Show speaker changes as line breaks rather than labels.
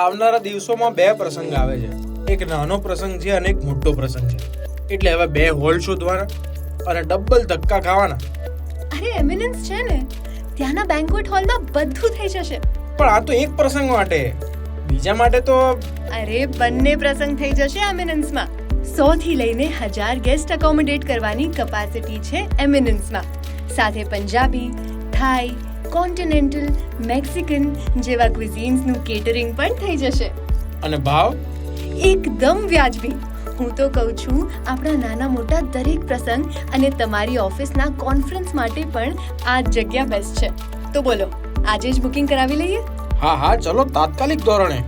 આવનારા દિવસોમાં બે પ્રસંગ આવે છે. એક નાનો પ્રસંગ છે અને એક મોટો પ્રસંગ છે. એટલે હવે બે હોલ શોધવાના અને ડબલ ધક્કા ખાવાના.
અરે એમિનન્સ છે ને, ત્યાંના બેન્ક્વેટ હોલમાં બધું થઈ જશે.
પણ આ તો એક પ્રસંગ માટે, બીજા માટે તો
અરે બંને પ્રસંગ થઈ જશે એમિનન્સમાં. 100 થી લઈને 1000 ગેસ્ટ એકોમોડેટ કરવાની કેપેસિટી છે એમિનન્સમાં. સાથે પંજાબી, થાઈ, કોન્ટિનેન્ટલ, મેક્સિકન જેવા ક્વિઝિન્સનું કેટરિંગ પણ થઈ જશે.
અને ભાવ
એકદમ વ્યાજબી. હું તો કહું છું, આપણા નાના મોટા દરેક પ્રસંગ અને તમારી ઓફિસના કોન્ફરન્સ માટે પણ આ જગ્યા બેસ્ટ છે. તો બોલો, આજે જ બુકિંગ કરાવી લઈએ?
હા ચલો તાત્કાલિક ધોરણે.